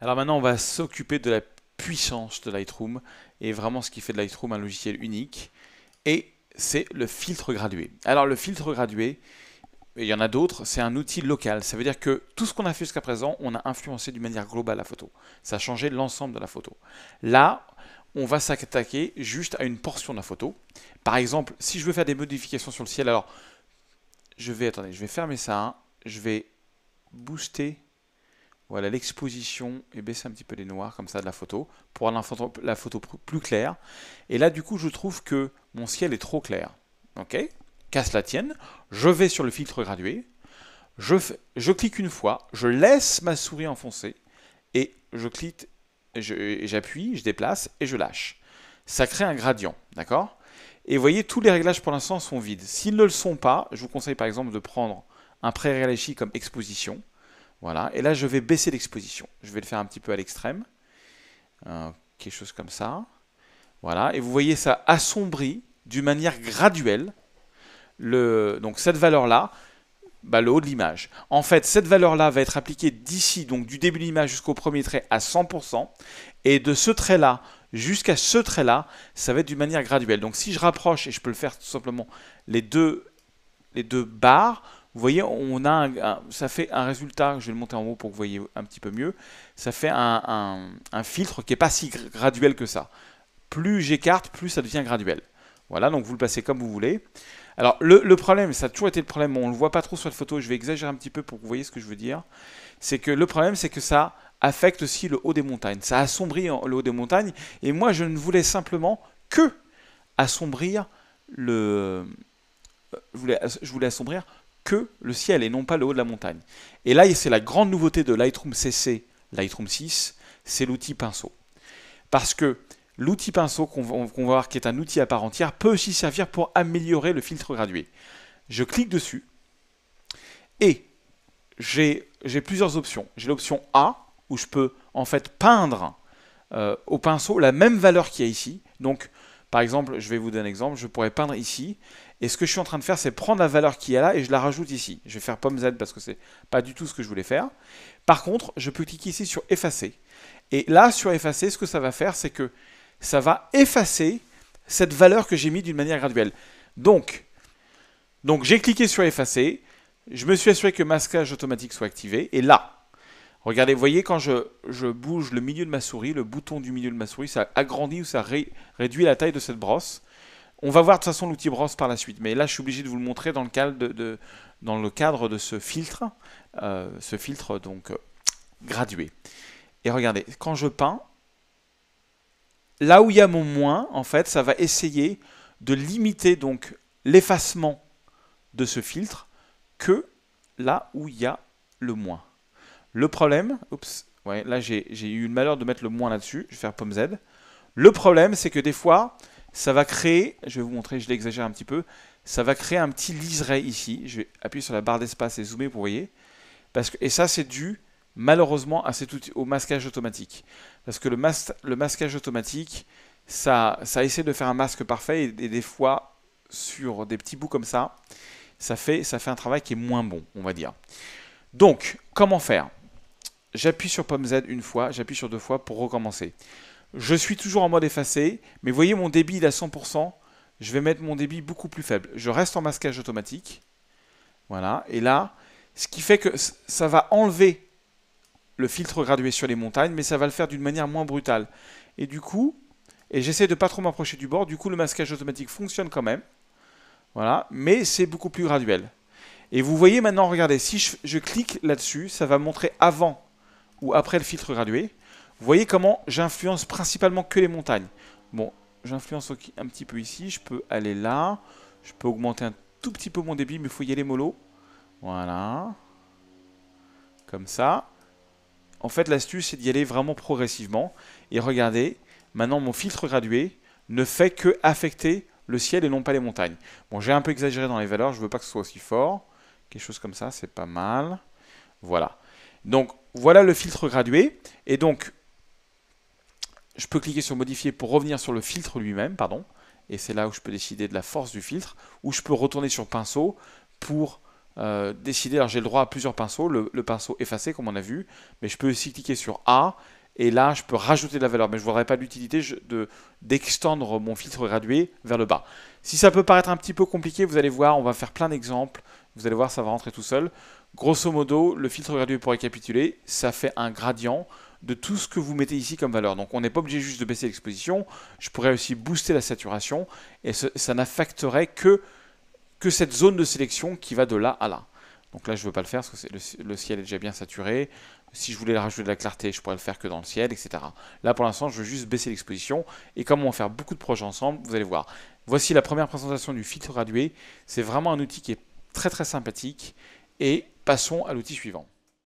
Alors maintenant, on va s'occuper de la puissance de Lightroom et vraiment ce qui fait de Lightroom un logiciel unique. Et c'est le filtre gradué. Alors le filtre gradué, il y en a d'autres, c'est un outil local. Ça veut dire que tout ce qu'on a fait jusqu'à présent, on a influencé d'une manière globale la photo. Ça a changé l'ensemble de la photo. Là, on va s'attaquer juste à une portion de la photo. Par exemple, si je veux faire des modifications sur le ciel, alors attendez, je vais fermer ça, hein. Je vais booster. Voilà l'exposition et baisser un petit peu les noirs comme ça de la photo pour rendre la photo plus claire. Et là, du coup, je trouve que mon ciel est trop clair. Ok? Qu'à cela tienne, je vais sur le filtre gradué, je clique une fois, je laisse ma souris enfoncer et je clique, j'appuie, je déplace et je lâche. Ça crée un gradient, d'accord? Et vous voyez, tous les réglages pour l'instant sont vides. S'ils ne le sont pas, je vous conseille par exemple de prendre un pré-réfléchi comme exposition. Voilà, et là je vais baisser l'exposition. Je vais le faire un petit peu à l'extrême, quelque chose comme ça. Voilà, et vous voyez ça assombrit d'une manière graduelle donc cette valeur-là, le haut de l'image. En fait, cette valeur-là va être appliquée d'ici, donc du début de l'image jusqu'au premier trait à 100%, et de ce trait-là jusqu'à ce trait-là, ça va être d'une manière graduelle. Donc si je rapproche, et je peux le faire tout simplement, les deux barres, vous voyez, ça fait un résultat, je vais le monter en haut pour que vous voyez un petit peu mieux, ça fait un filtre qui n'est pas si graduel que ça. Plus j'écarte, plus ça devient graduel. Voilà, donc vous le passez comme vous voulez. Alors le problème, ça a toujours été le problème, on ne le voit pas trop sur la photo, je vais exagérer un petit peu pour que vous voyez ce que je veux dire, c'est que le problème c'est que ça affecte aussi le haut des montagnes, ça assombrit le haut des montagnes, et moi je ne voulais simplement que assombrir je voulais assombrir que le ciel et non pas le haut de la montagne. Et là, c'est la grande nouveauté de Lightroom CC, Lightroom 6, c'est l'outil pinceau. Parce que l'outil pinceau qu'on va voir, qui est un outil à part entière, peut aussi servir pour améliorer le filtre gradué. Je clique dessus et j'ai plusieurs options. J'ai l'option A, où je peux en fait peindre au pinceau la même valeur qu'il y a ici. Donc, par exemple, je vais vous donner un exemple, je pourrais peindre ici, et ce que je suis en train de faire, c'est prendre la valeur qui est là et je la rajoute ici. Je vais faire pomme Z parce que c'est pas du tout ce que je voulais faire. Par contre, je peux cliquer ici sur effacer. Et là, sur effacer, ce que ça va faire, c'est que ça va effacer cette valeur que j'ai mis d'une manière graduelle. Donc j'ai cliqué sur effacer, je me suis assuré que masquage automatique soit activé, et là, regardez, vous voyez quand je bouge le milieu de ma souris, le bouton du milieu de ma souris, ça agrandit ou ça réduit la taille de cette brosse. On va voir de toute façon l'outil brosse par la suite, mais là je suis obligé de vous le montrer dans le cadre de ce filtre donc gradué. Et regardez, quand je peins, là où il y a mon moins, en fait, ça va essayer de limiter donc l'effacement de ce filtre que là où il y a le moins. Le problème, ouais, là j'ai eu le malheur de mettre le moins là-dessus, je vais faire pomme Z. Le problème, c'est que des fois, ça va créer, je vais vous montrer, je l'exagère un petit peu, ça va créer un petit liseré ici. Je vais appuyer sur la barre d'espace et zoomer pour vous voyez. Et ça, c'est dû malheureusement à au masquage automatique. Parce que le masquage automatique, ça essaie de faire un masque parfait et des fois, sur des petits bouts comme ça fait un travail qui est moins bon, on va dire. Donc, comment faire? J'appuie sur pomme Z une fois, j'appuie sur deux fois pour recommencer. Je suis toujours en mode effacé, mais vous voyez mon débit il est à 100%, je vais mettre mon débit beaucoup plus faible. Je reste en masquage automatique, voilà, et là, ce qui fait que ça va enlever le filtre gradué sur les montagnes, mais ça va le faire d'une manière moins brutale. Et du coup, j'essaie de pas trop m'approcher du bord, du coup le masquage automatique fonctionne quand même, voilà, mais c'est beaucoup plus graduel. Et vous voyez maintenant, regardez, si je clique là-dessus, ça va montrer avant ou après le filtre gradué. Vous voyez comment j'influence principalement que les montagnes. Bon, j'influence un petit peu ici, je peux aller là, je peux augmenter un tout petit peu mon débit, mais il faut y aller mollo. Voilà. Comme ça. En fait, l'astuce, c'est d'y aller vraiment progressivement. Et regardez, maintenant mon filtre gradué ne fait que affecter le ciel et non pas les montagnes. Bon, j'ai un peu exagéré dans les valeurs, je ne veux pas que ce soit aussi fort. Quelque chose comme ça, c'est pas mal. Voilà. Donc, voilà le filtre gradué. Et donc, je peux cliquer sur modifier pour revenir sur le filtre lui-même, pardon. Et c'est là où je peux décider de la force du filtre. Ou je peux retourner sur pinceau pour décider, alors j'ai le droit à plusieurs pinceaux, le pinceau effacé comme on a vu, mais je peux aussi cliquer sur A, et là je peux rajouter de la valeur, mais je ne voudrais pas l'utilité d'extendre mon filtre gradué vers le bas. Si ça peut paraître un petit peu compliqué, vous allez voir, on va faire plein d'exemples, vous allez voir, ça va rentrer tout seul. Grosso modo, le filtre gradué, pour récapituler, ça fait un gradient de tout ce que vous mettez ici comme valeur. Donc on n'est pas obligé juste de baisser l'exposition, je pourrais aussi booster la saturation, et ça n'affecterait que cette zone de sélection qui va de là à là. Donc là, je ne veux pas le faire parce que le ciel est déjà bien saturé. Si je voulais rajouter de la clarté, je pourrais le faire que dans le ciel, etc. Là, pour l'instant, je veux juste baisser l'exposition. Et comme on va faire beaucoup de projets ensemble, vous allez voir. Voici la première présentation du filtre gradué. C'est vraiment un outil qui est très très sympathique. Et passons à l'outil suivant.